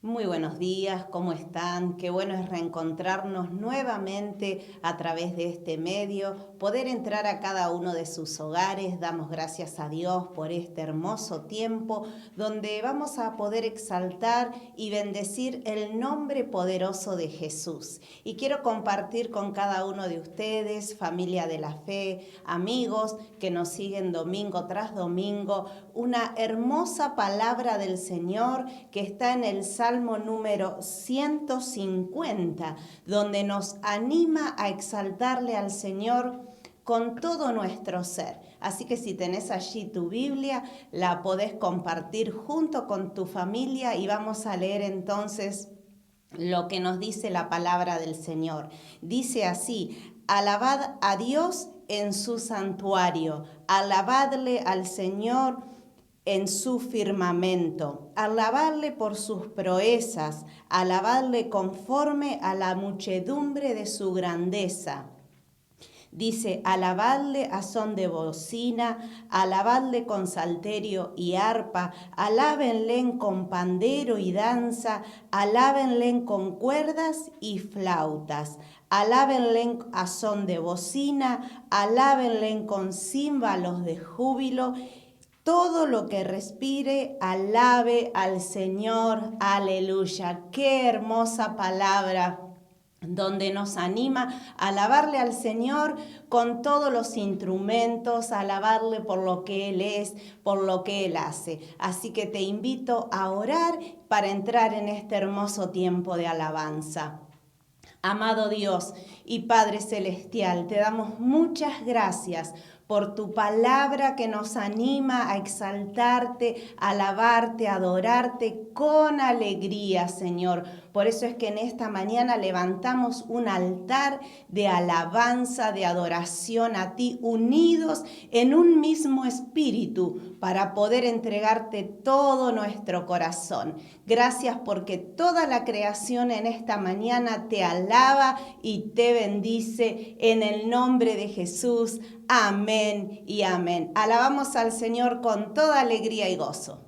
Muy buenos días, ¿cómo están? Qué bueno es reencontrarnos nuevamente a través de este medio, poder entrar a cada uno de sus hogares. Damos gracias a Dios por este hermoso tiempo donde vamos a poder exaltar y bendecir el nombre poderoso de Jesús. Y quiero compartir con cada uno de ustedes, familia de la fe, amigos que nos siguen domingo tras domingo, una hermosa palabra del Señor que está en el Salmo número 150, donde nos anima a exaltarle al Señor con todo nuestro ser. Así que si tenés allí tu Biblia, la podés compartir junto con tu familia y vamos a leer entonces lo que nos dice la palabra del Señor. Dice así: alabad a Dios en su santuario, alabadle al Señor en su firmamento, alabadle por sus proezas, alabadle conforme a la muchedumbre de su grandeza. Dice: alabadle a son de bocina, alabadle con salterio y arpa, alábenle con pandero y danza, alábenle con cuerdas y flautas, alábenle a son de bocina, alábenle con címbalos de júbilo. Todo lo que respire, alabe al Señor. Aleluya. Qué hermosa palabra, donde nos anima a alabarle al Señor con todos los instrumentos, a alabarle por lo que Él es, por lo que Él hace. Así que te invito a orar para entrar en este hermoso tiempo de alabanza. Amado Dios y Padre Celestial, te damos muchas gracias por tu palabra que nos anima a exaltarte, a alabarte, a adorarte con alegría, Señor. Por eso es que en esta mañana levantamos un altar de alabanza, de adoración a ti, unidos en un mismo espíritu para poder entregarte todo nuestro corazón. Gracias porque toda la creación en esta mañana te alaba y te bendice en el nombre de Jesús. Amén y amén. Alabamos al Señor con toda alegría y gozo.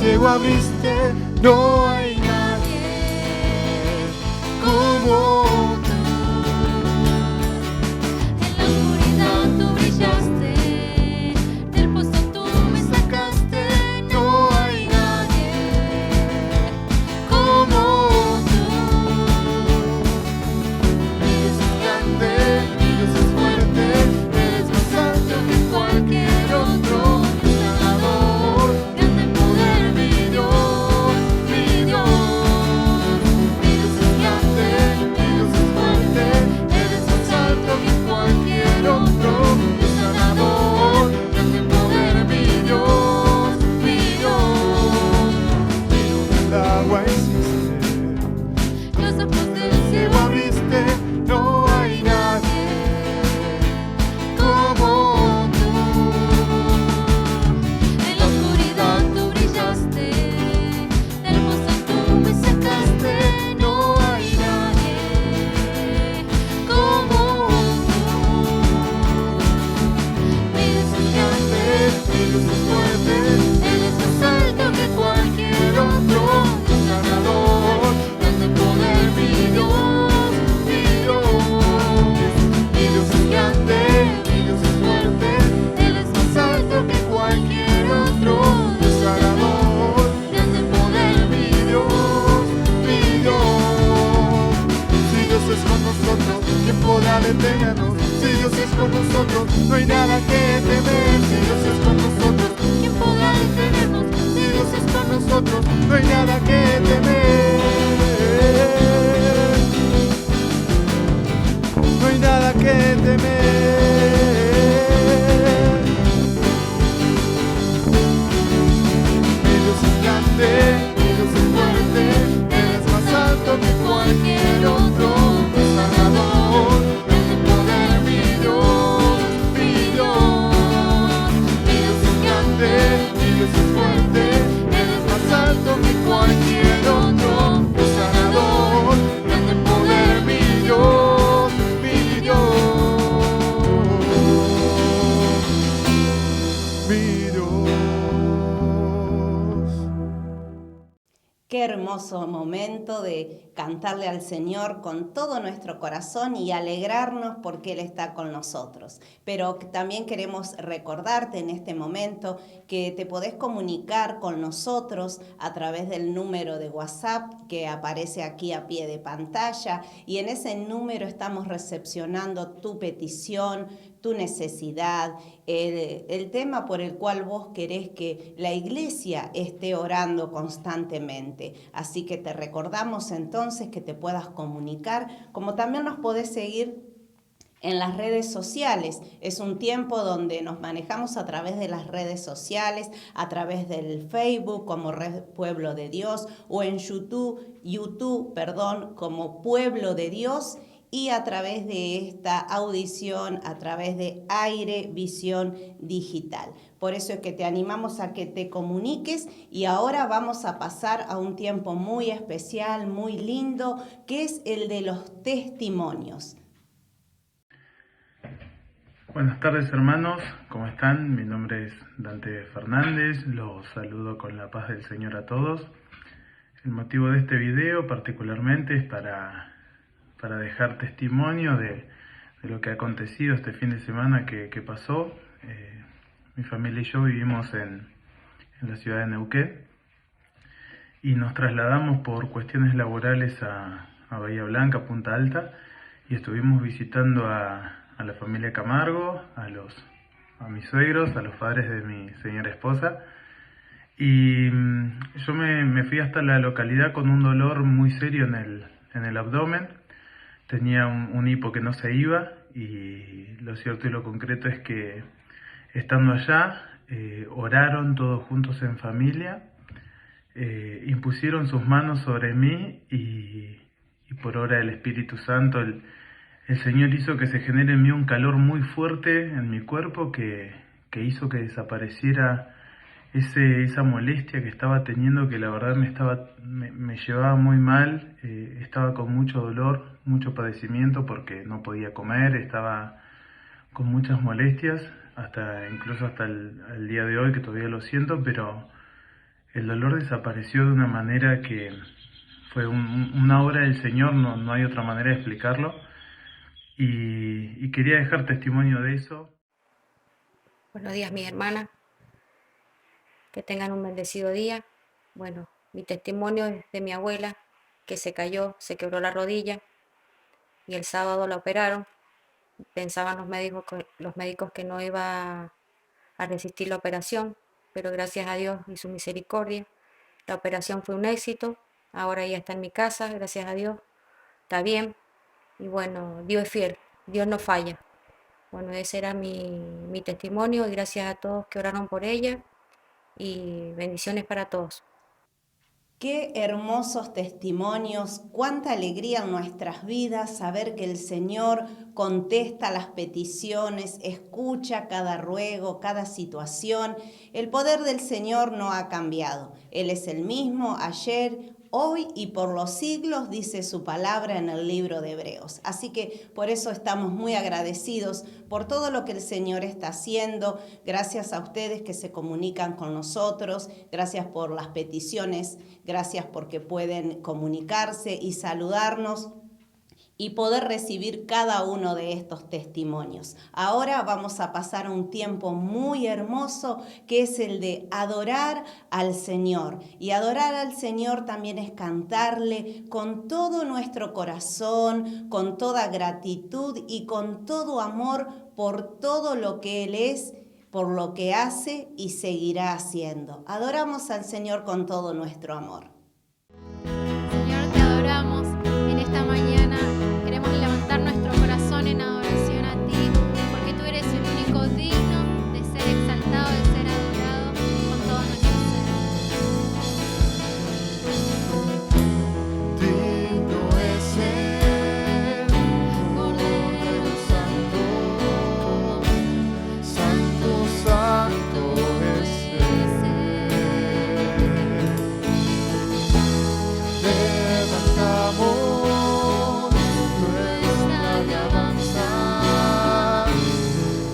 ciego abriste, no hay nadie como tú. En la oscuridad tú brillaste, del pozo tú me sacaste. No hay nadie como tú. Mi Dios es grande, mi Dios es fuerte, eres más alto que cualquier otro. Sanador, Grande en poder, mi Dios, mi Dios. mi Dios es grande, mi Dios es fuerte, eres más alto que cualquier otro. Sanador, grande en poder, mi Dios, mi Dios. Pero del agua hiciste, Los ojos del ciego cielo abriste, no hay nadie como tú. en la oscuridad tú brillaste, del pozo tú me sacaste. No hay nadie como tú. Mi Dios es grande, Mi Dios es fuerte, Él es más alto que cualquier otro. sanador, grande en poder, mi Dios, mi Dios. Mi Dios es grande, mi Dios es fuerte, Él es más alto que cualquier otro. Sanador, grande en poder, mi Dios, mi Dios. Si Dios es con nosotros, ¿quién podrá detenernos? Si Dios es con nosotros, no hay nada que temer. Si Dios es con nosotros, ¿quién podrá detenernos? si Dios es con nosotros, no hay nada que temer. No hay nada que temer. Mi Dios es grande, mi Dios es fuerte, eres más alto que cualquier otro. Sanador, grande en poder, mi Dios, mi Dios. Mi Dios es grande, mi Dios es fuerte, eres más alto que cualquier otro. Sanador, grande en poder, mi Dios, mi Dios, mi Dios. Qué hermoso momento de cantarle al Señor con todo nuestro corazón y alegrarnos porque Él está con nosotros. Pero también queremos recordarte en este momento que te podés comunicar con nosotros a través del número de WhatsApp que aparece aquí a pie de pantalla, y en ese número estamos recepcionando tu petición, tu necesidad, el tema por el cual vos querés que la iglesia esté orando constantemente. Así que te recordamos entonces que te puedas comunicar, como también nos podés seguir en las redes sociales. Es un tiempo donde nos manejamos a través de las redes sociales, a través del Facebook como Red Pueblo de Dios, o en YouTube, como Pueblo de Dios, y a través de esta audición, a través de Aire Visión Digital. Por eso es que te animamos a que te comuniques, y ahora vamos a pasar a un tiempo muy especial, muy lindo, que es el de los testimonios. Buenas tardes, hermanos, ¿cómo están? Mi nombre es Dante Fernández, los saludo con la paz del Señor a todos. El motivo de este video particularmente es para dejar testimonio de lo que ha acontecido este fin de semana que pasó. Mi familia y yo vivimos en la ciudad de Neuquén y nos trasladamos por cuestiones laborales a Bahía Blanca, Punta Alta, y estuvimos visitando a la familia Camargo, a mis suegros, a los padres de mi señora esposa. Y yo me fui hasta la localidad con un dolor muy serio en el abdomen. Tenía un hipo que no se iba, y lo cierto y lo concreto es que estando allá, oraron todos juntos en familia, impusieron sus manos sobre mí, y por obra del Espíritu Santo el Señor hizo que se genere en mí un calor muy fuerte en mi cuerpo que hizo que desapareciera esa molestia que estaba teniendo, que la verdad me llevaba muy mal. Estaba con mucho dolor, mucho padecimiento porque no podía comer, estaba con muchas molestias, incluso hasta el día de hoy, que todavía lo siento, pero el dolor desapareció de una manera que fue una obra del Señor, no hay otra manera de explicarlo. Y quería dejar testimonio de eso. Buenos días, mis hermanas. Que tengan un bendecido día. Bueno, mi testimonio es de mi abuela, que se cayó, se quebró la rodilla y el sábado la operaron. Pensaban los médicos que no iba a resistir la operación, pero gracias a Dios y su misericordia, la operación fue un éxito. Ahora ella está en mi casa, gracias a Dios, está bien. Y bueno, Dios es fiel, Dios no falla. Bueno, ese era mi testimonio y gracias a todos que oraron por ella y bendiciones para todos. Qué hermosos testimonios, cuánta alegría en nuestras vidas saber que el Señor contesta las peticiones, escucha cada ruego, cada situación. El poder del Señor no ha cambiado. Él es el mismo ayer, hoy y por los siglos, dice su palabra en el libro de Hebreos. Así que por eso estamos muy agradecidos por todo lo que el Señor está haciendo. Gracias a ustedes que se comunican con nosotros, gracias por las peticiones, gracias porque pueden comunicarse y saludarnos y poder recibir cada uno de estos testimonios. Ahora vamos a pasar un tiempo muy hermoso que es el de adorar al Señor. Y adorar al Señor también es cantarle con todo nuestro corazón, con toda gratitud y con todo amor por todo lo que Él es, por lo que hace y seguirá haciendo. Adoramos al Señor con todo nuestro amor. Señor, te adoramos en esta mañana. Queremos levantar nuestro corazón en adoración a ti, porque tú eres el único digno de ser exaltado, de ser adorado con todo nuestro ser. Digno es el Cordero Santo, Santo, Santo es Levantamos nuestra alabanza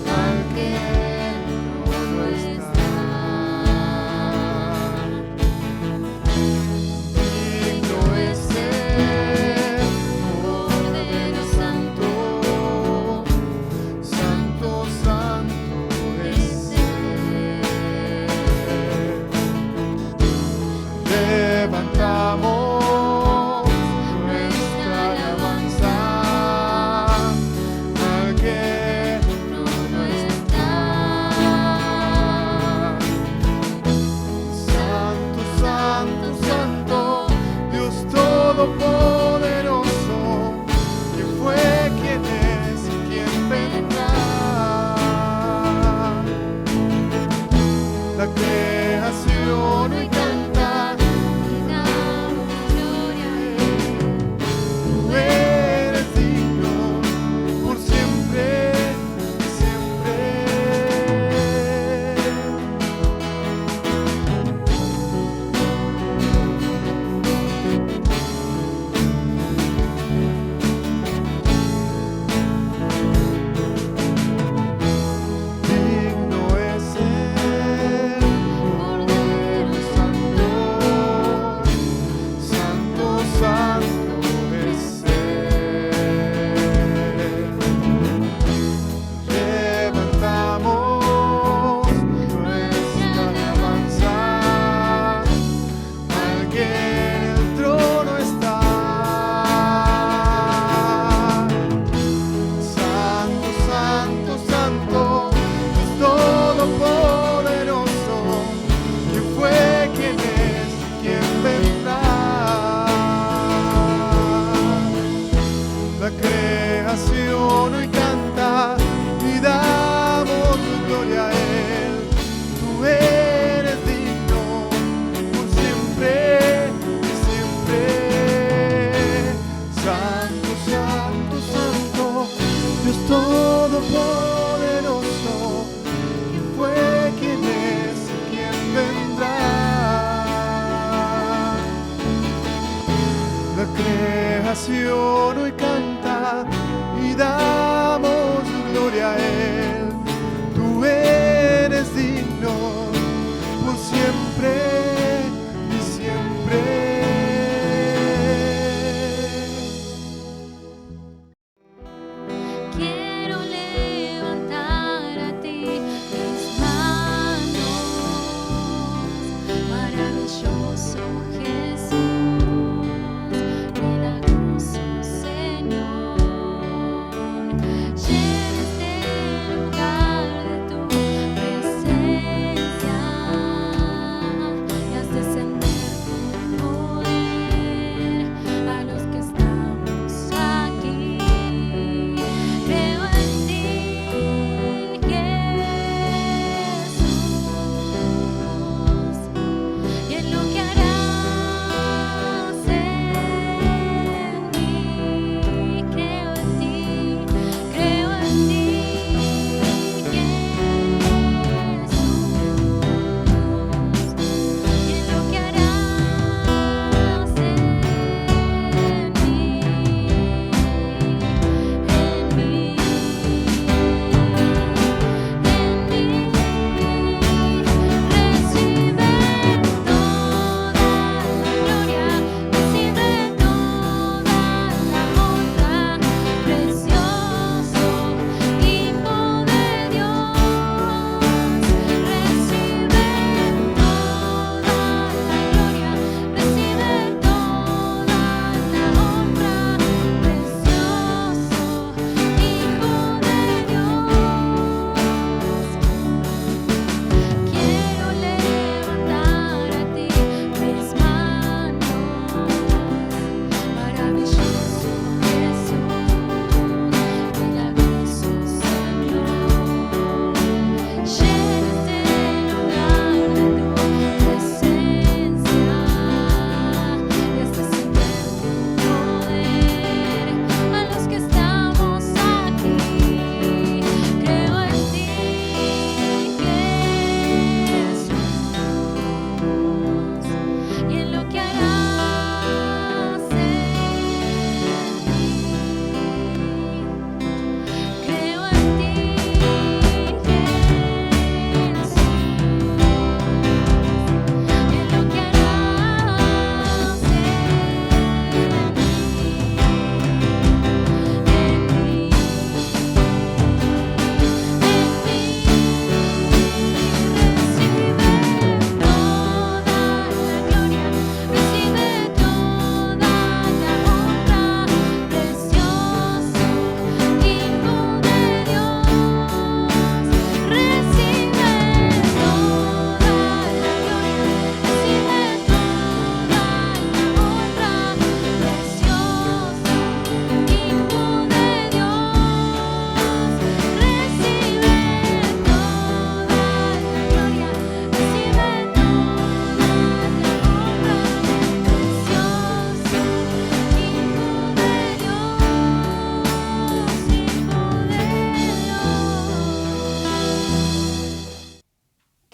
al que en el trono está. Digno es el Cordero Santo, Santo, Santo es Levantamos nuestra alabanza al que en el trono está. Santo, Santo, Santo, Dios Todopoderoso, ¿quién fue, quién es y quién vendrá? La creación hoy canta, tú eres digno por siempre, siempre. Digno es el Cordero Santo, Santo, Santo es Levantamos nuestra alabanza al que en el trono está. Santo, Santo, Santo, Dios Todopoderoso, ¿quién fue, quién es, quién vendrá? La creación hoy canta y damos gloria a Él. Tú eres digno por siempre y siempre. Santo, Santo, Santo, Dios Todopoderoso, ¿quién fue, quién es y quién vendrá? La creación hoy canta y damos gloria a Él. Tú eres digno por siempre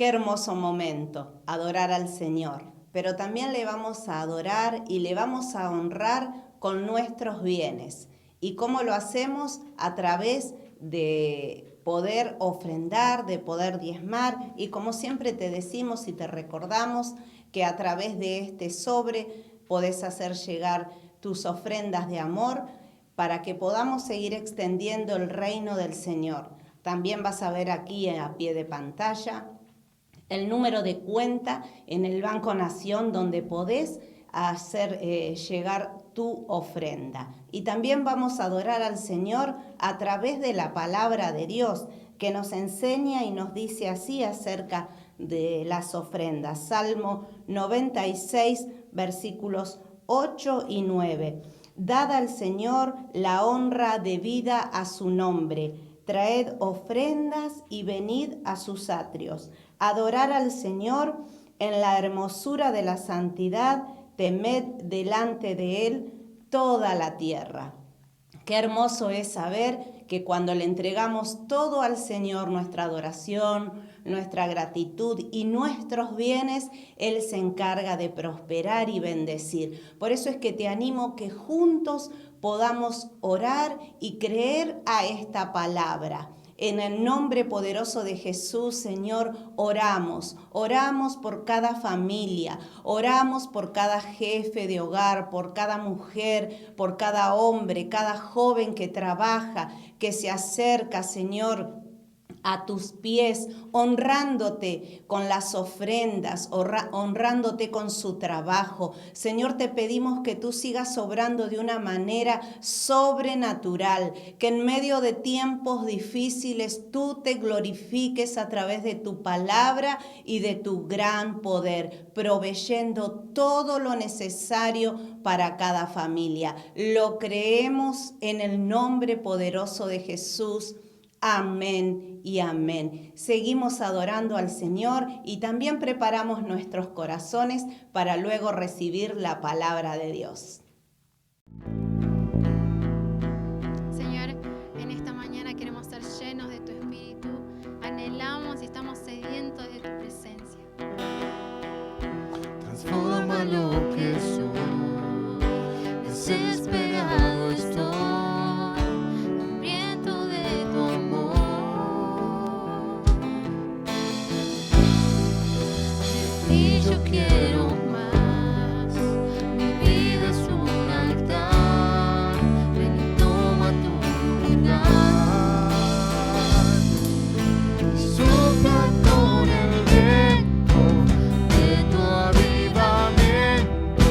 Qué hermoso momento, adorar al Señor. Pero también le vamos a adorar y le vamos a honrar con nuestros bienes. ¿Y cómo lo hacemos? A través de poder ofrendar, de poder diezmar. Y como siempre te decimos y te recordamos que a través de este sobre podés hacer llegar tus ofrendas de amor para que podamos seguir extendiendo el reino del Señor. También vas a ver aquí a pie de pantalla el número de cuenta en el Banco Nación donde podés hacer llegar tu ofrenda. Y también vamos a adorar al Señor a través de la palabra de Dios que nos enseña y nos dice así acerca de las ofrendas. Salmo 96, versículos 8 y 9. Dad al Señor la honra debida a su nombre. Traed ofrendas y venid a sus atrios. Adorar al Señor en la hermosura de la santidad, temed delante de Él toda la tierra. Qué hermoso es saber que cuando le entregamos todo al Señor, nuestra adoración, nuestra gratitud y nuestros bienes, Él se encarga de prosperar y bendecir. Por eso es que te animo que juntos podamos orar y creer a esta palabra. En el nombre poderoso de Jesús, Señor, oramos por cada familia, oramos por cada jefe de hogar, por cada mujer, por cada hombre, cada joven que trabaja, que se acerca, Señor, a tus pies, honrándote con las ofrendas, honrándote con su trabajo. Señor, te pedimos que tú sigas obrando de una manera sobrenatural, que en medio de tiempos difíciles tú te glorifiques a través de tu palabra y de tu gran poder, proveyendo todo lo necesario para cada familia. Lo creemos en el nombre poderoso de Jesús. Amén y amén. Seguimos adorando al Señor y también preparamos nuestros corazones para luego recibir la palabra de Dios. Señor, en esta mañana queremos ser llenos de tu Espíritu. Anhelamos y estamos sedientos de tu presencia. Transforma lo que soy, desesperado estoy. Yo quiero más, mi vida es un altar, ven y toma tu lugar. Sopla con el viento de tu avivamiento,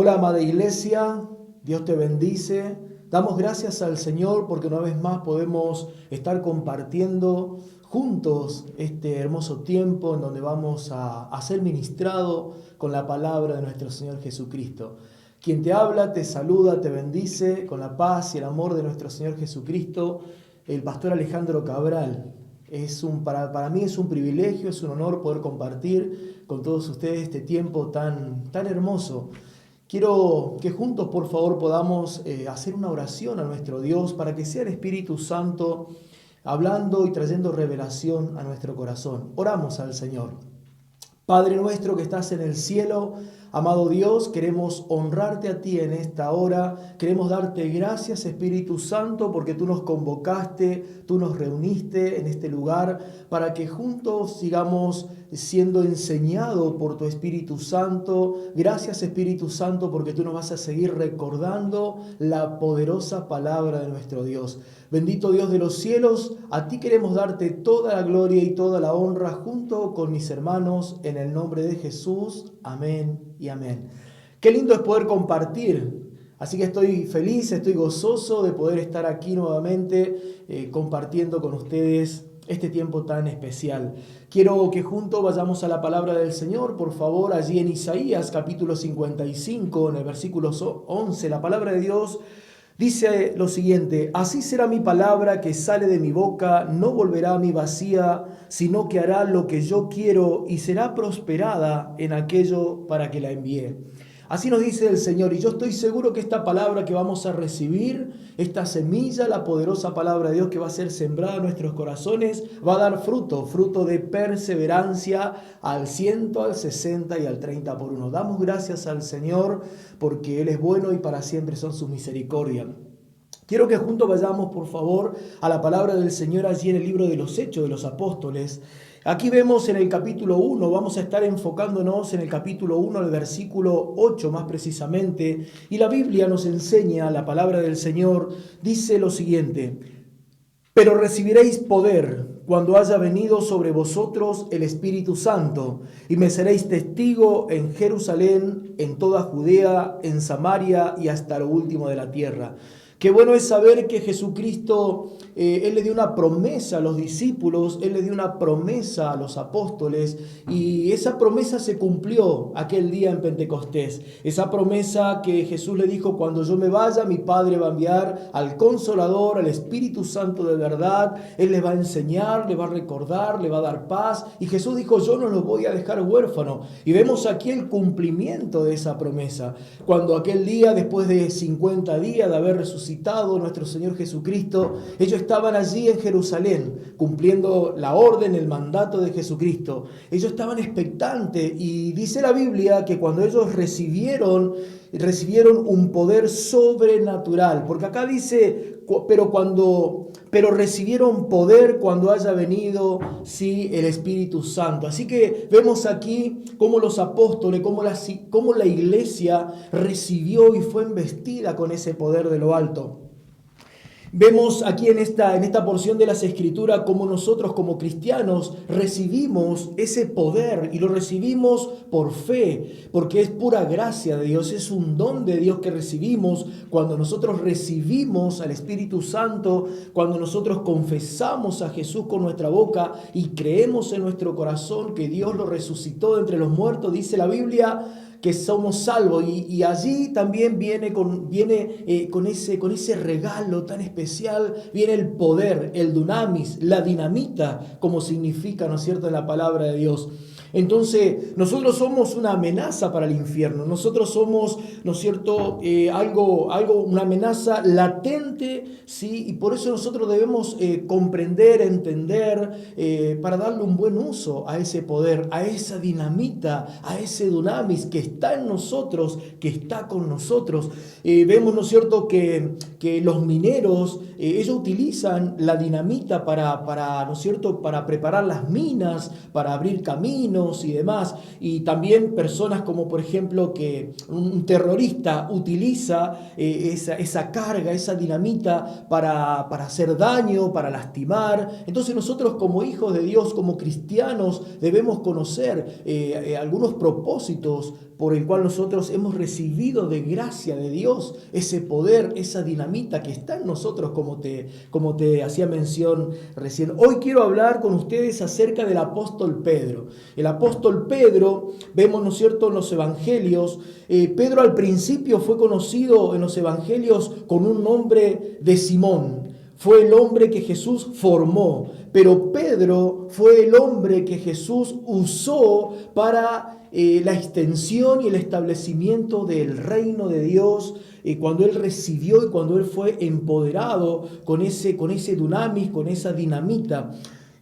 Hola, amada iglesia, Dios te bendice. Damos gracias al Señor porque una vez más podemos estar compartiendo juntos este hermoso tiempo en donde vamos a ser ministrados con la palabra de nuestro Señor Jesucristo. Quien te habla, te saluda, te bendice con la paz y el amor de nuestro Señor Jesucristo, el pastor Alejandro Cabral. Para mí es un privilegio, es un honor poder compartir con todos ustedes este tiempo tan hermoso. Quiero que juntos, por favor, podamos hacer una oración a nuestro Dios para que sea el Espíritu Santo hablando y trayendo revelación a nuestro corazón. Oramos al Señor. Padre nuestro que estás en el cielo, amado Dios, queremos honrarte a ti en esta hora. Queremos darte gracias, Espíritu Santo, porque tú nos convocaste, tú nos reuniste en este lugar para que juntos sigamos siendo enseñados por tu Espíritu Santo. Gracias, Espíritu Santo, porque tú nos vas a seguir recordando la poderosa palabra de nuestro Dios. Bendito Dios de los cielos, a ti queremos darte toda la gloria y toda la honra junto con mis hermanos en el nombre de Jesús. Amén y amén. Qué lindo es poder compartir. Así que estoy feliz, estoy gozoso de poder estar aquí nuevamente compartiendo con ustedes este tiempo tan especial. Quiero que juntos vayamos a la palabra del Señor, por favor, allí en Isaías capítulo 55, en el versículo 11, la palabra de Dios dice lo siguiente: así será mi palabra que sale de mi boca, no volverá a mí vacía, sino que hará lo que yo quiero y será prosperada en aquello para que la envié. Así nos dice el Señor, y yo estoy seguro que esta palabra que vamos a recibir, esta semilla, la poderosa palabra de Dios que va a ser sembrada en nuestros corazones, va a dar fruto de perseverancia al 100, al 60 y al 30 por uno. Damos gracias al Señor porque Él es bueno y para siempre son sus misericordias. Quiero que juntos vayamos, por favor, a la palabra del Señor allí en el libro de los Hechos de los Apóstoles. Aquí vemos en el capítulo 1, vamos a estar enfocándonos en el capítulo 1, el versículo 8 más precisamente, y la Biblia nos enseña, la palabra del Señor dice lo siguiente: pero recibiréis poder cuando haya venido sobre vosotros el Espíritu Santo, y me seréis testigo en Jerusalén, en toda Judea, en Samaria y hasta lo último de la tierra. Qué bueno es saber que Jesucristo, Él le dio una promesa a los discípulos, Él le dio una promesa a los apóstoles, y esa promesa se cumplió aquel día en Pentecostés. Esa promesa que Jesús le dijo: cuando yo me vaya, mi Padre va a enviar al Consolador, al Espíritu Santo de verdad. Él les va a enseñar, les va a recordar, les va a dar paz. Y Jesús dijo: yo no los voy a dejar huérfanos. Y vemos aquí el cumplimiento de esa promesa. Cuando aquel día, después de 50 días de haber resucitado nuestro Señor Jesucristo, ellos estaban allí en Jerusalén cumpliendo la orden, el mandato de Jesucristo. Ellos estaban expectantes, y dice la Biblia que cuando ellos recibieron un poder sobrenatural, porque acá dice pero recibieron poder cuando haya venido el Espíritu Santo. Así que vemos aquí cómo los apóstoles, cómo la iglesia recibió y fue embestida con ese poder de lo alto. Vemos aquí en esta porción de las Escrituras cómo nosotros como cristianos recibimos ese poder, y lo recibimos por fe, porque es pura gracia de Dios, es un don de Dios que recibimos cuando nosotros recibimos al Espíritu Santo, cuando nosotros confesamos a Jesús con nuestra boca y creemos en nuestro corazón que Dios lo resucitó de entre los muertos. Dice la Biblia que somos salvos, y allí también viene con ese regalo tan especial, viene el poder, el dunamis, la dinamita, como significa, ¿no es cierto?, en la palabra de Dios. Entonces, nosotros somos una amenaza para el infierno. Nosotros somos, ¿no es cierto?, una amenaza latente, ¿sí? Y por eso nosotros debemos comprender, entender, para darle un buen uso a ese poder, a esa dinamita, a ese dunamis que está en nosotros, que está con nosotros. Vemos, ¿no es cierto?, que los mineros, ellos utilizan la dinamita para, ¿no es cierto?, para preparar las minas, para abrir caminos, asesinos y demás, y también personas como por ejemplo que un terrorista utiliza esa carga, esa dinamita para hacer daño, para lastimar. Entonces nosotros como hijos de Dios, como cristianos, debemos conocer algunos propósitos por el cual nosotros hemos recibido de gracia de Dios ese poder, esa dinamita que está en nosotros, como te hacía mención recién. Hoy quiero hablar con ustedes acerca del apóstol Pedro. El apóstol Pedro, vemos, ¿no es cierto?, en los evangelios, Pedro al principio fue conocido en los evangelios con un nombre de Simón. Fue el hombre que Jesús formó, pero Pedro fue el hombre que Jesús usó para la extensión y el establecimiento del reino de Dios, cuando él recibió y cuando él fue empoderado con ese dunamis, con esa dinamita.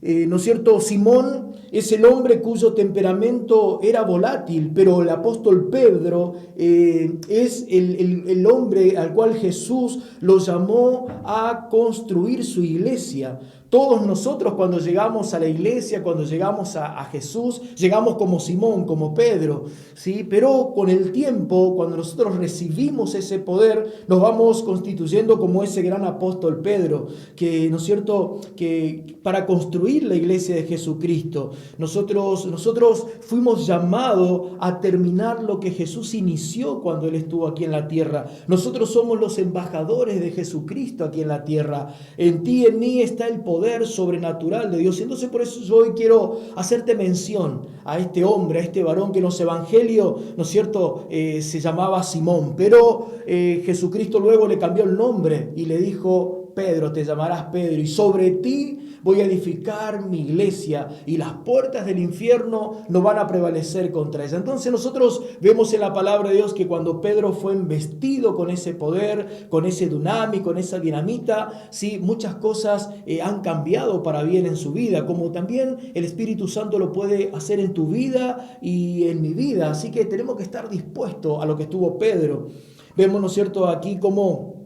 ¿No es cierto? Simón es el hombre cuyo temperamento era volátil, pero el apóstol Pedro es el hombre al cual Jesús lo llamó a construir su iglesia. Todos nosotros cuando llegamos a la iglesia, cuando llegamos a Jesús, llegamos como Simón, como Pedro, ¿sí? Pero con el tiempo, cuando nosotros recibimos ese poder, nos vamos constituyendo como ese gran apóstol Pedro, que, ¿no es cierto?, que para construir la iglesia de Jesucristo, nosotros fuimos llamados a terminar lo que Jesús inició cuando Él estuvo aquí en la tierra. Nosotros somos los embajadores de Jesucristo aquí en la tierra. En ti, en mí está el poder sobrenatural de Dios. Entonces por eso yo hoy quiero hacerte mención a este hombre, a este varón que en los evangelios, ¿no es cierto?, se llamaba Simón, pero Jesucristo luego le cambió el nombre y le dijo: Pedro, te llamarás Pedro, y sobre ti voy a edificar mi iglesia, y las puertas del infierno no van a prevalecer contra ella. Entonces nosotros vemos en la palabra de Dios que cuando Pedro fue investido con ese poder, con ese dunamis, con esa dinamita, sí, muchas cosas han cambiado para bien en su vida, como también el Espíritu Santo lo puede hacer en tu vida y en mi vida. Así que tenemos que estar dispuestos a lo que estuvo Pedro. Vemos, ¿no es cierto?, aquí como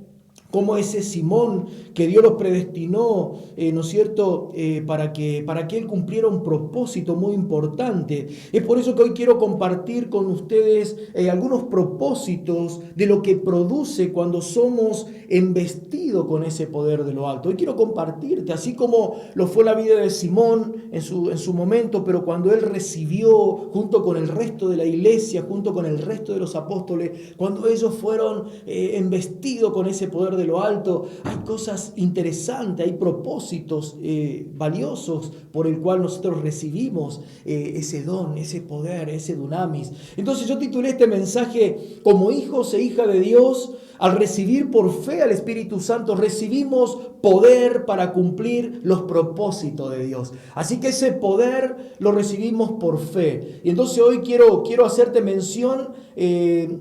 ese Simón que Dios lo predestinó, ¿no es cierto?, para que él cumpliera un propósito muy importante. Es por eso que hoy quiero compartir con ustedes algunos propósitos de lo que produce cuando somos embestidos con ese poder de lo alto. Hoy quiero compartirte, así como lo fue la vida de Simón en su momento, pero cuando él recibió junto con el resto de la iglesia, junto con el resto de los apóstoles, cuando ellos fueron embestidos con ese poder de lo alto, hay cosas interesantes, hay propósitos valiosos por el cual nosotros recibimos ese don, ese poder, ese dunamis. Entonces yo titulé este mensaje: como hijos e hijas de Dios, al recibir por fe al Espíritu Santo, recibimos poder para cumplir los propósitos de Dios. Así que ese poder lo recibimos por fe. Y entonces hoy quiero hacerte mención de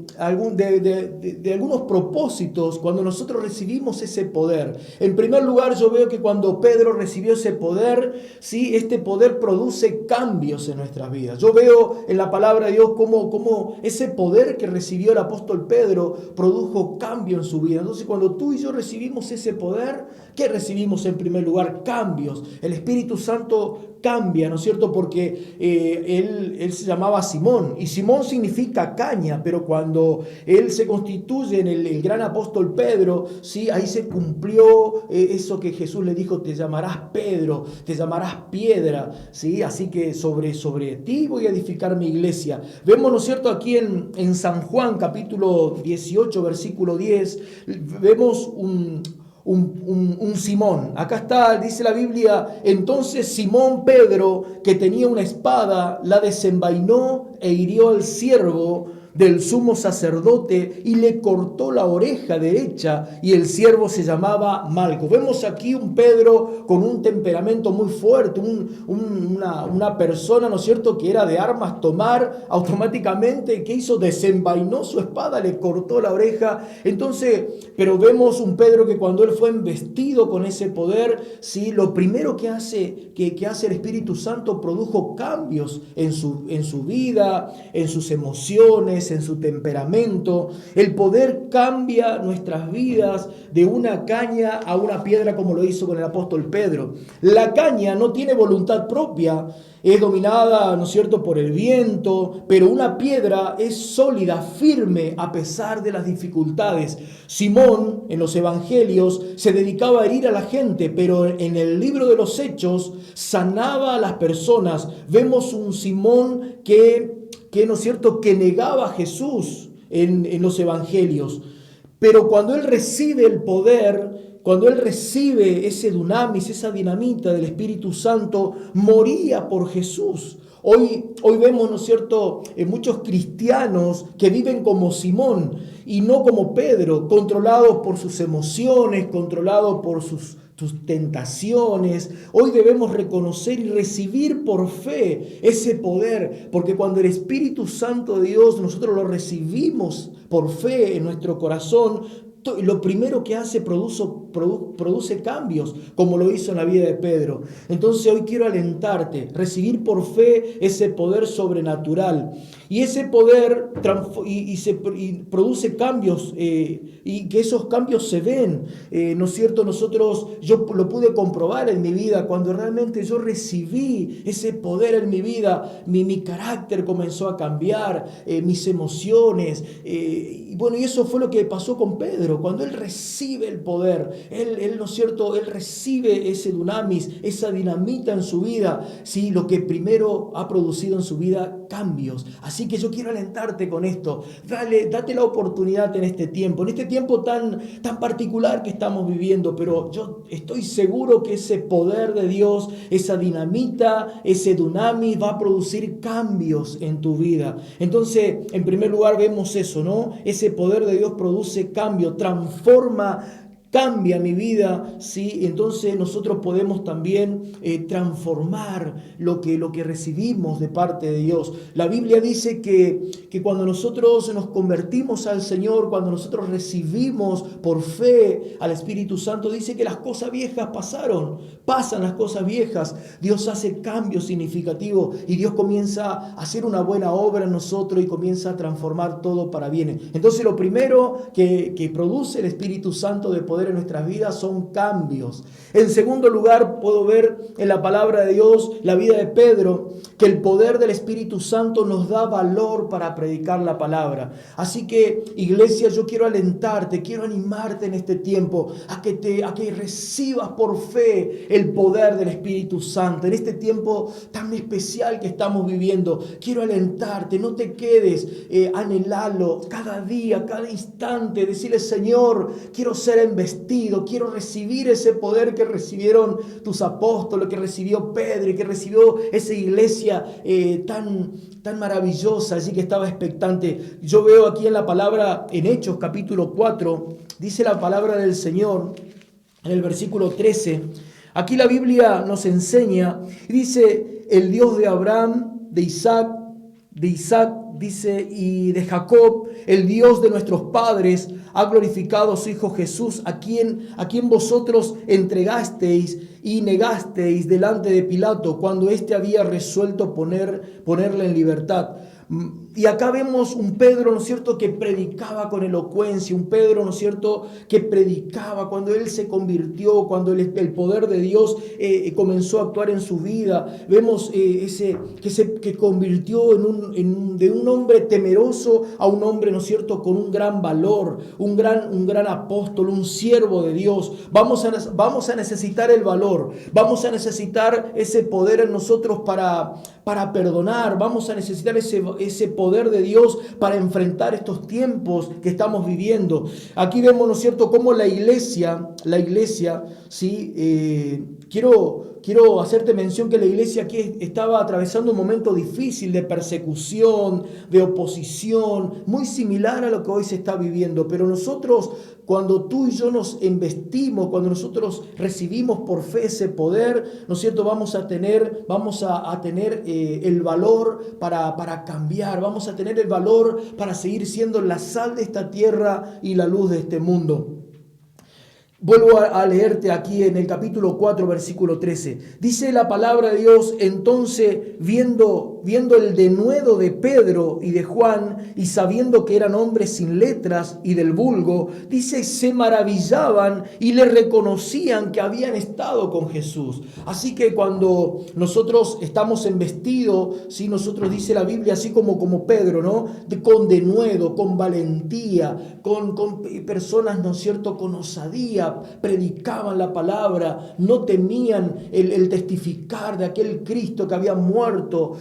algunos propósitos cuando nosotros recibimos ese poder. En primer lugar, yo veo que cuando Pedro recibió ese poder, ¿sí?, este poder produce cambios en nuestras vidas. Yo veo en la palabra de Dios cómo ese poder que recibió el apóstol Pedro produjo cambio en su vida. Entonces, cuando tú y yo recibimos ese poder, ¿qué recibimos en primer lugar? Cambios. El Espíritu Santo cambia, ¿no es cierto? Porque él se llamaba Simón, y Simón significa caña, pero cuando él se constituye en el gran apóstol Pedro, ¿sí?, ahí se cumplió eso que Jesús le dijo: te llamarás Pedro, te llamarás piedra, ¿sí? Así que sobre ti voy a edificar mi iglesia. Vemos, ¿no es cierto?, aquí en San Juan capítulo 18 versículo 10, vemos un Simón. Acá está, dice la Biblia: entonces Simón Pedro, que tenía una espada, la desenvainó e hirió al siervo del sumo sacerdote y le cortó la oreja derecha, y el siervo se llamaba Malco. Vemos aquí un Pedro con un temperamento muy fuerte, una persona, ¿no es cierto?, que era de armas tomar. Automáticamente, ¿qué hizo? Desenvainó su espada, le cortó la oreja. Entonces, pero vemos un Pedro que cuando él fue investido con ese poder, ¿sí?, lo primero que hace el Espíritu Santo, produjo cambios en su vida, en sus emociones, emociones, en su temperamento. El poder cambia nuestras vidas de una caña a una piedra, como lo hizo con el apóstol Pedro. La caña no tiene voluntad propia, es dominada, ¿no es cierto?, por el viento, pero una piedra es sólida, firme, a pesar de las dificultades. Simón, en los evangelios, se dedicaba a herir a la gente, pero en el libro de los Hechos sanaba a las personas. Vemos un Simón que ¿no es cierto?, que negaba a Jesús en los evangelios. Pero cuando él recibe el poder, cuando él recibe ese dunamis, esa dinamita del Espíritu Santo, moría por Jesús. Hoy vemos, ¿no es cierto?, muchos cristianos que viven como Simón y no como Pedro, controlados por sus emociones, controlados por sus tentaciones. Hoy debemos reconocer y recibir por fe ese poder, porque cuando el Espíritu Santo de Dios nosotros lo recibimos por fe en nuestro corazón, lo primero que hace produce cambios, como lo hizo en la vida de Pedro. Entonces hoy quiero alentarte, recibir por fe ese poder sobrenatural. Y ese poder produce cambios, y que esos cambios se ven, ¿no es cierto? Yo lo pude comprobar en mi vida, cuando realmente yo recibí ese poder en mi vida, mi carácter comenzó a cambiar, mis emociones, y eso fue lo que pasó con Pedro. Cuando él recibe el poder, él, ¿no es cierto?, él recibe ese dunamis, esa dinamita en su vida, ¿sí?, lo que primero ha producido en su vida cambios. Así que yo quiero alentarte con esto. Date la oportunidad en este tiempo tan particular que estamos viviendo, pero yo estoy seguro que ese poder de Dios, esa dinamita, ese dunamis va a producir cambios en tu vida. Entonces, en primer lugar vemos eso, ¿no? Ese poder de Dios produce cambio, transforma, cambia mi vida, ¿sí? Entonces nosotros podemos también transformar lo que recibimos de parte de Dios. La Biblia dice que cuando nosotros nos convertimos al Señor, cuando nosotros recibimos por fe al Espíritu Santo, dice que las cosas viejas pasan las cosas viejas. Dios hace cambios significativos y Dios comienza a hacer una buena obra en nosotros y comienza a transformar todo para bien. Entonces lo primero que produce el Espíritu Santo de poder en nuestras vidas son cambios. En segundo lugar, puedo ver en la palabra de Dios, la vida de Pedro, que el poder del Espíritu Santo nos da valor para predicar la palabra. Así que, iglesia, yo quiero alentarte, quiero animarte en este tiempo a que recibas por fe el poder del Espíritu Santo. En este tiempo tan especial que estamos viviendo, quiero alentarte, no te quedes, anhelalo cada día, cada instante, decirle: Señor, quiero ser embestido, quiero recibir ese poder que recibieron tus apóstoles, que recibió Pedro y que recibió esa iglesia tan maravillosa, así que estaba expectante. Yo veo aquí en la palabra, en Hechos capítulo 4, dice la palabra del Señor, en el versículo 13, aquí la Biblia nos enseña, dice: el Dios de Abraham, de Isaac, dice, y de Jacob, el Dios de nuestros padres, ha glorificado a su Hijo Jesús, a quien vosotros entregasteis y negasteis delante de Pilato, cuando éste había resuelto ponerle en libertad. Y acá vemos un Pedro, ¿no es cierto?, que predicaba con elocuencia, un Pedro, ¿no es cierto?, que predicaba cuando él se convirtió, cuando el poder de Dios comenzó a actuar en su vida. Vemos que convirtió de un hombre temeroso a un hombre, ¿no es cierto?, con un gran valor, un gran apóstol, un siervo de Dios. Vamos a necesitar el valor, vamos a necesitar ese poder en nosotros para perdonar, vamos a necesitar ese poder de Dios para enfrentar estos tiempos que estamos viviendo. Aquí vemos, ¿no es cierto?, cómo la iglesia, ¿sí? Quiero hacerte mención que la iglesia aquí estaba atravesando un momento difícil de persecución, de oposición, muy similar a lo que hoy se está viviendo. Pero nosotros, cuando tú y yo nos investimos, cuando nosotros recibimos por fe ese poder, ¿no es cierto?, vamos a tener el valor para cambiar, vamos a tener el valor para seguir siendo la sal de esta tierra y la luz de este mundo. Vuelvo a leerte aquí en el capítulo 4, versículo 13. Dice la palabra de Dios: entonces, viendo viendo el denuedo de Pedro y de Juan, y sabiendo que eran hombres sin letras y del vulgo, dice, se maravillaban y le reconocían que habían estado con Jesús. Así que cuando nosotros estamos embestidos, ¿sí? Nosotros dice la Biblia, así como Pedro, ¿no? Con denuedo, con valentía, con personas, ¿no es cierto?, con osadía, predicaban la palabra, no temían el testificar de aquel Cristo que había muerto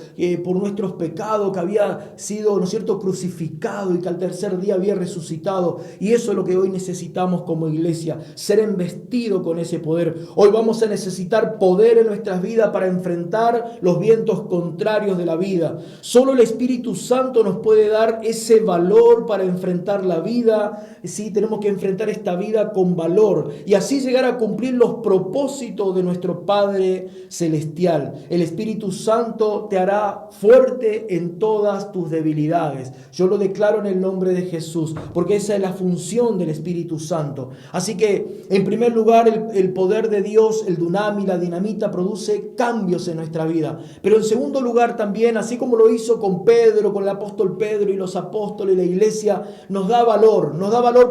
por nuestros pecados, que había sido, ¿no es cierto?, crucificado y que al tercer día había resucitado. Y eso es lo que hoy necesitamos como iglesia, ser embestido con ese poder. Hoy vamos a necesitar poder en nuestras vidas para enfrentar los vientos contrarios de la vida. Solo el Espíritu Santo nos puede dar ese valor para enfrentar la vida. Sí, tenemos que enfrentar esta vida con valor y así llegar a cumplir los propósitos de nuestro Padre Celestial. El Espíritu Santo te hará fuerte en todas tus debilidades. Yo lo declaro en el nombre de Jesús, porque esa es la función del Espíritu Santo. Así que, en primer lugar, el poder de Dios, el dunami, la dinamita, produce cambios en nuestra vida. Pero en segundo lugar también, así como lo hizo con Pedro, con el apóstol Pedro y los apóstoles, la iglesia nos da valor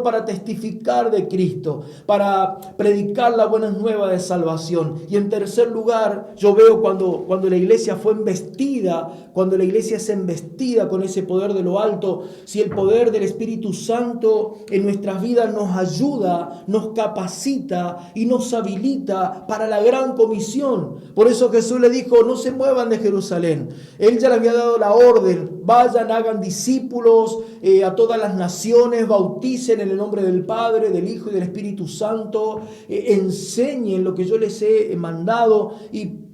para testificar de Cristo, para predicar la buena nueva de salvación. Y en tercer lugar, yo veo cuando la iglesia fue embestida, cuando la iglesia es embestida con ese poder de lo alto, si el poder del Espíritu Santo en nuestras vidas nos ayuda, nos capacita y nos habilita para la gran comisión. Por eso Jesús le dijo, no se muevan de Jerusalén. Él ya le había dado la orden, vayan, hagan discípulos a todas las naciones, bauticen en el nombre del Padre, del Hijo y del Espíritu Santo, enseñen lo que yo les he mandado.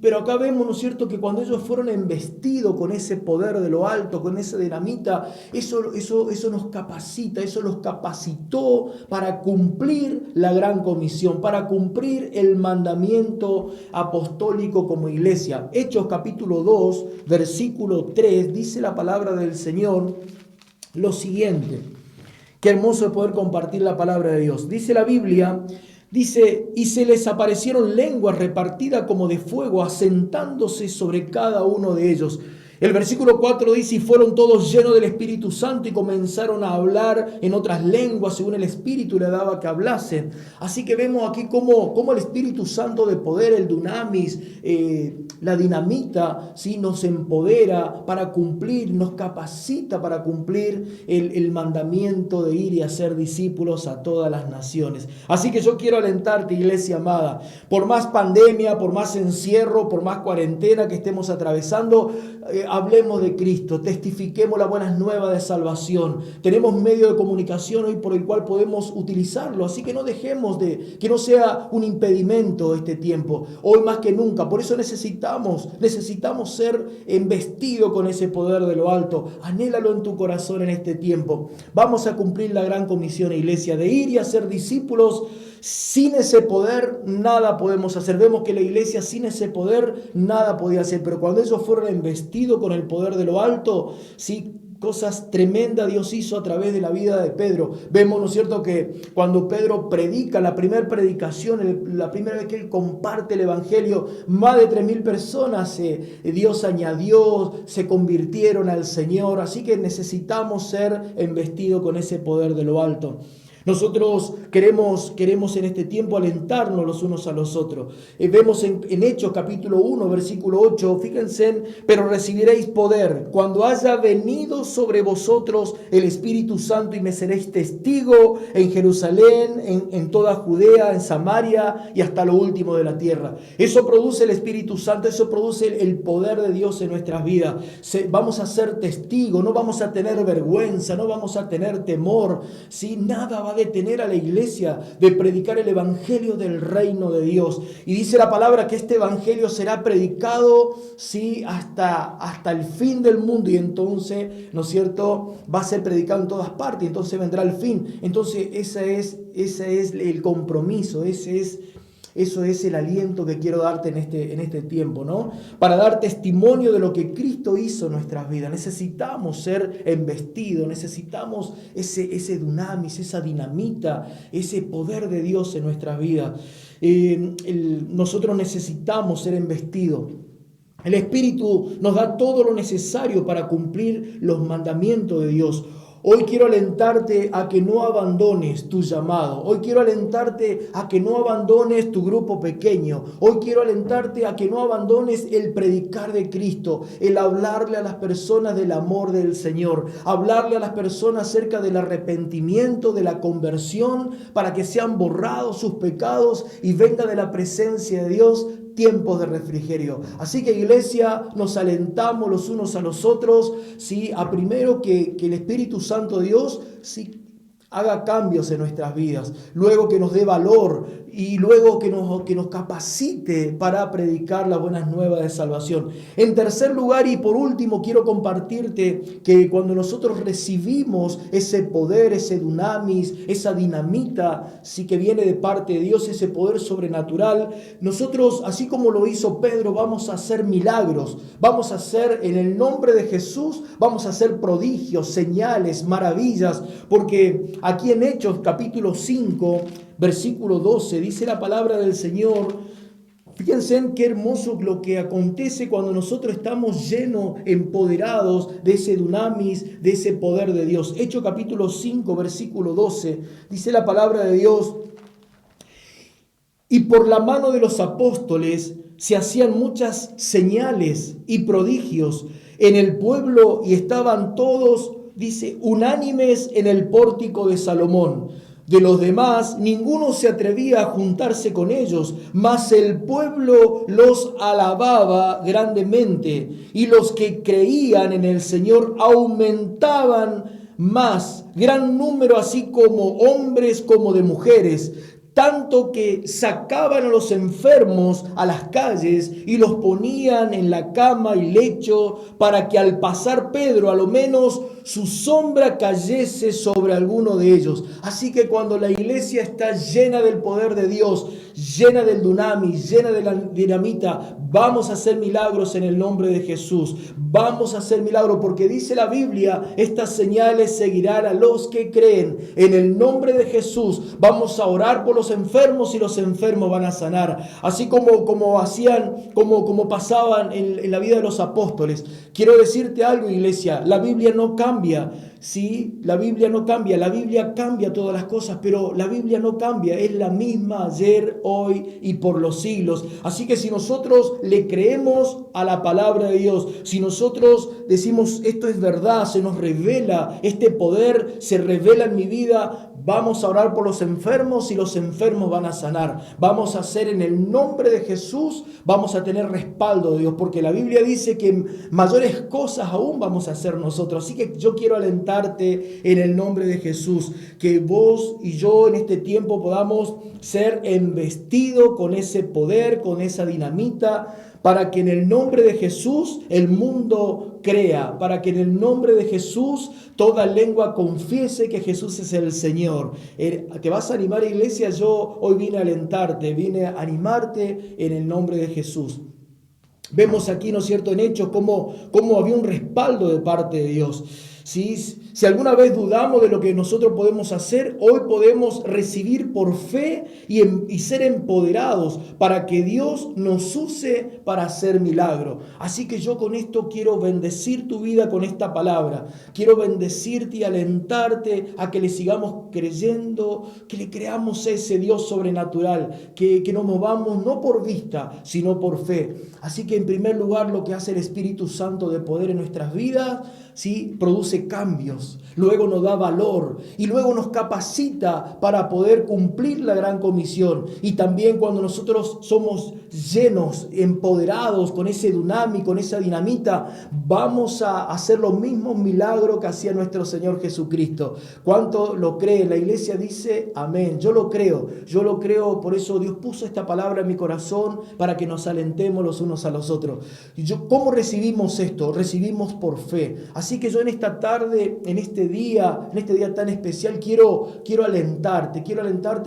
Pero acá vemos, ¿no es cierto?, que cuando ellos fueron embestidos con ese poder de lo alto, con esa dinamita, eso nos capacita, eso los capacitó para cumplir la gran comisión, para cumplir el mandamiento apostólico como iglesia. Hechos capítulo 2, versículo 3, dice la palabra del Señor lo siguiente. Qué hermoso es poder compartir la palabra de Dios. Dice la Biblia, dice, y se les aparecieron lenguas repartidas como de fuego, asentándose sobre cada uno de ellos. El versículo 4 dice, y fueron todos llenos del Espíritu Santo y comenzaron a hablar en otras lenguas según el Espíritu le daba que hablasen. Así que vemos aquí cómo el Espíritu Santo de poder, el dunamis, la dinamita, ¿sí?, nos empodera para cumplir, nos capacita para cumplir el mandamiento de ir y hacer discípulos a todas las naciones. Así que yo quiero alentarte, iglesia amada, por más pandemia, por más encierro, por más cuarentena que estemos atravesando, hablemos de Cristo, testifiquemos las buenas nuevas de salvación. Tenemos medio de comunicación hoy por el cual podemos utilizarlo, así que no dejemos que no sea un impedimento este tiempo, hoy más que nunca. Por eso necesitamos ser embestidos con ese poder de lo alto. Anhélalo en tu corazón en este tiempo. Vamos a cumplir la gran comisión, iglesia, de ir y hacer discípulos. Sin ese poder nada podemos hacer. Vemos que la iglesia sin ese poder nada podía hacer, pero cuando ellos fueron embestidos con el poder de lo alto, sí, cosas tremendas Dios hizo a través de la vida de Pedro. Vemos, ¿no es cierto?, que cuando Pedro predica, la primera predicación, la primera vez que él comparte el evangelio, más de 3.000 personas Dios añadió, se convirtieron al Señor. Así que necesitamos ser embestidos con ese poder de lo alto. Nosotros queremos en este tiempo alentarnos los unos a los otros. Vemos en Hechos capítulo 1, versículo 8, fíjense, pero recibiréis poder cuando haya venido sobre vosotros el Espíritu Santo y me seréis testigo en Jerusalén, en toda Judea, en Samaria y hasta lo último de la tierra. Eso produce el Espíritu Santo, eso produce el poder de Dios en nuestras vidas. Vamos a ser testigos, no vamos a tener vergüenza, no vamos a tener temor, ¿sí? Nada va a detener a la iglesia de predicar el evangelio del reino de Dios. Y dice la palabra que este evangelio será predicado, sí, hasta el fin del mundo, y entonces, ¿no es cierto?, va a ser predicado en todas partes, entonces vendrá el fin. Entonces ese es el compromiso, eso es el aliento que quiero darte en este tiempo, ¿no? Para dar testimonio de lo que Cristo hizo en nuestras vidas. Necesitamos ser embestidos, necesitamos ese dunamis, esa dinamita, ese poder de Dios en nuestras vidas. Nosotros necesitamos ser embestidos. El Espíritu nos da todo lo necesario para cumplir los mandamientos de Dios. Hoy quiero alentarte a que no abandones tu llamado. Hoy quiero alentarte a que no abandones tu grupo pequeño. Hoy quiero alentarte a que no abandones el predicar de Cristo, el hablarle a las personas del amor del Señor, hablarle a las personas acerca del arrepentimiento, de la conversión, para que sean borrados sus pecados y venga de la presencia de Dios tiempos de refrigerio. Así que, iglesia, nos alentamos los unos a los otros, ¿sí? A primero que el Espíritu Santo de Dios, ¿sí?, haga cambios en nuestras vidas, luego que nos dé valor y luego que nos capacite para predicar las buenas nuevas de salvación. En tercer lugar y por último, quiero compartirte que cuando nosotros recibimos ese poder, ese dunamis, esa dinamita, sí, que viene de parte de Dios, ese poder sobrenatural, nosotros, así como lo hizo Pedro, vamos a hacer milagros, vamos a hacer en el nombre de Jesús, vamos a hacer prodigios, señales, maravillas, porque aquí en Hechos capítulo 5, versículo 12, dice la palabra del Señor. Fíjense en qué hermoso lo que acontece cuando nosotros estamos llenos, empoderados de ese dunamis, de ese poder de Dios. Hechos capítulo 5, versículo 12, dice la palabra de Dios: y por la mano de los apóstoles se hacían muchas señales y prodigios en el pueblo, y estaban todos, dice, unánimes en el pórtico de Salomón. De los demás, ninguno se atrevía a juntarse con ellos, mas el pueblo los alababa grandemente, y los que creían en el Señor aumentaban más, gran número, así como hombres como de mujeres, tanto que sacaban a los enfermos a las calles y los ponían en la cama y lecho, para que al pasar Pedro a lo menos su sombra cayese sobre alguno de ellos. Así que cuando la iglesia está llena del poder de Dios, llena del dunamis, llena de la dinamita, vamos a hacer milagros en el nombre de Jesús. Vamos a hacer milagros porque dice la Biblia: estas señales seguirán a los que creen. En el nombre de Jesús vamos a orar por los enfermos y los enfermos van a sanar. Así como hacían, como pasaban en la vida de los apóstoles. Quiero decirte algo, iglesia, la Biblia no cambia. Sí, la Biblia no cambia, la Biblia cambia todas las cosas, pero la Biblia no cambia, es la misma ayer, hoy y por los siglos. Así que si nosotros le creemos a la palabra de Dios, si nosotros decimos esto es verdad, se nos revela, este poder se revela en mi vida, vamos a orar por los enfermos y los enfermos van a sanar. Vamos a hacer en el nombre de Jesús, vamos a tener respaldo de Dios, porque la Biblia dice que mayores cosas aún vamos a hacer nosotros. Así que yo quiero alentarte en el nombre de Jesús, que vos y yo en este tiempo podamos ser embestidos con ese poder, con esa dinamita, para que en el nombre de Jesús el mundo crea, para que en el nombre de Jesús toda lengua confiese que Jesús es el Señor. ¿Te vas a animar, iglesia? Yo hoy vine a alentarte, vine a animarte en el nombre de Jesús. Vemos aquí, ¿no es cierto?, en Hechos cómo había un respaldo de parte de Dios. ¿Sí? Si alguna vez dudamos de lo que nosotros podemos hacer, hoy podemos recibir por fe y ser empoderados para que Dios nos use para hacer milagros. Así que yo con esto quiero bendecir tu vida con esta palabra. Quiero bendecirte y alentarte a que le sigamos creyendo, que le creamos a ese Dios sobrenatural, que nos movamos no por vista, sino por fe. Así que en primer lugar, lo que hace el Espíritu Santo de poder en nuestras vidas, ¿sí?, produce cambios, luego nos da valor y luego nos capacita para poder cumplir la gran comisión. Y también cuando nosotros somos llenos, empoderados con ese dunamis, con esa dinamita, vamos a hacer los mismos milagros que hacía nuestro Señor Jesucristo. ¿Cuánto lo creen? La iglesia dice amén. Yo lo creo, por eso Dios puso esta palabra en mi corazón para que nos alentemos los unos a los otros. ¿Cómo recibimos esto? Recibimos por fe. Así que yo en esta tarde tarde, en este día tan especial, quiero alentarte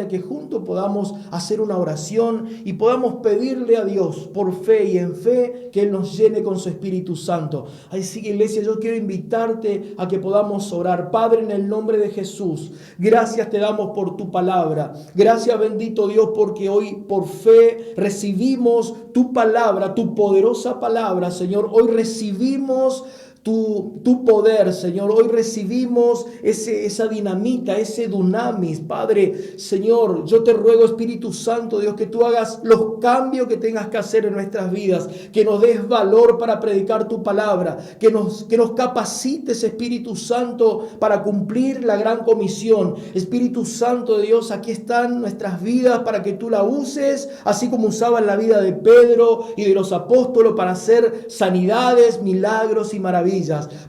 a que juntos podamos hacer una oración y podamos pedirle a Dios por fe y en fe que Él nos llene con su Espíritu Santo. Así que, iglesia, yo quiero invitarte a que podamos orar. Padre, en el nombre de Jesús, gracias te damos por tu palabra. Gracias, bendito Dios, porque hoy por fe recibimos tu palabra, tu poderosa palabra, Señor. Hoy recibimos tu poder, Señor. Hoy recibimos esa dinamita, ese dunamis, Padre. Señor, yo te ruego, Espíritu Santo, Dios, que tú hagas los cambios que tengas que hacer en nuestras vidas, que nos des valor para predicar tu palabra, que nos capacites, Espíritu Santo, para cumplir la gran comisión. Espíritu Santo de Dios, aquí están nuestras vidas para que tú la uses, así como usaban la vida de Pedro y de los apóstoles para hacer sanidades, milagros y maravillas.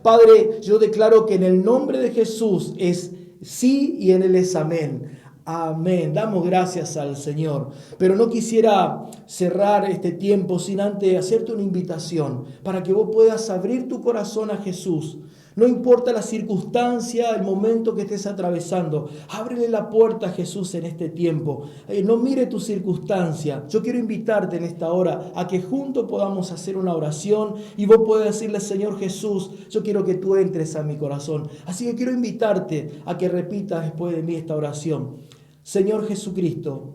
Padre, yo declaro que en el nombre de Jesús es sí y en Él es amén. Amén. Damos gracias al Señor. Pero no quisiera cerrar este tiempo sin antes hacerte una invitación para que vos puedas abrir tu corazón a Jesús. No importa la circunstancia, el momento que estés atravesando, ábrele la puerta a Jesús en este tiempo. No mire tu circunstancia. Yo quiero invitarte en esta hora a que juntos podamos hacer una oración y vos puedas decirle: Señor Jesús, yo quiero que tú entres a mi corazón. Así que quiero invitarte a que repitas después de mí esta oración. Señor Jesucristo,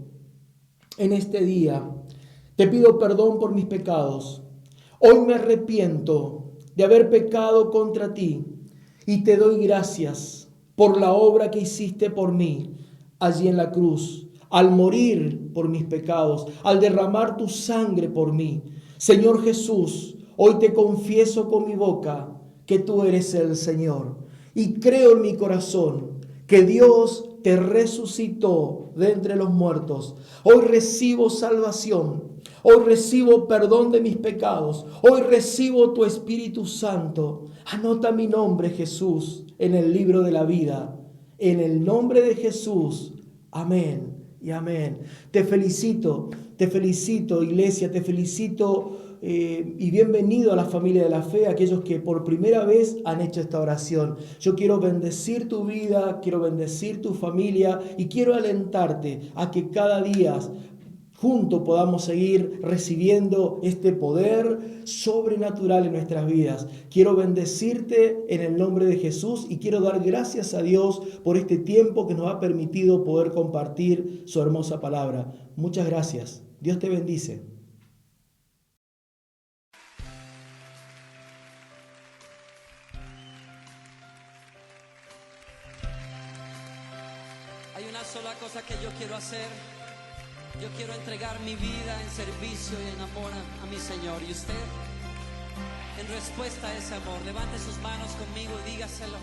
en este día te pido perdón por mis pecados. Hoy me arrepiento de haber pecado contra ti y te doy gracias por la obra que hiciste por mí allí en la cruz, al morir por mis pecados, al derramar tu sangre por mí. Señor Jesús, hoy te confieso con mi boca que tú eres el Señor y creo en mi corazón que Dios te resucitó de entre los muertos. Hoy recibo salvación. Hoy recibo perdón de mis pecados. Hoy recibo tu Espíritu Santo. Anota mi nombre, Jesús, en el libro de la vida. En el nombre de Jesús. Amén y amén. Te felicito, iglesia, te felicito y bienvenido a la familia de la fe, aquellos que por primera vez han hecho esta oración. Yo quiero bendecir tu vida, quiero bendecir tu familia y quiero alentarte a que cada día juntos podamos seguir recibiendo este poder sobrenatural en nuestras vidas. Quiero bendecirte en el nombre de Jesús y quiero dar gracias a Dios por este tiempo que nos ha permitido poder compartir su hermosa palabra. Muchas gracias. Dios te bendice. Hay una sola cosa que yo quiero hacer. Yo quiero entregar mi vida en servicio y en amor a mi Señor. Y usted, en respuesta a ese amor, levante sus manos conmigo y dígaselo.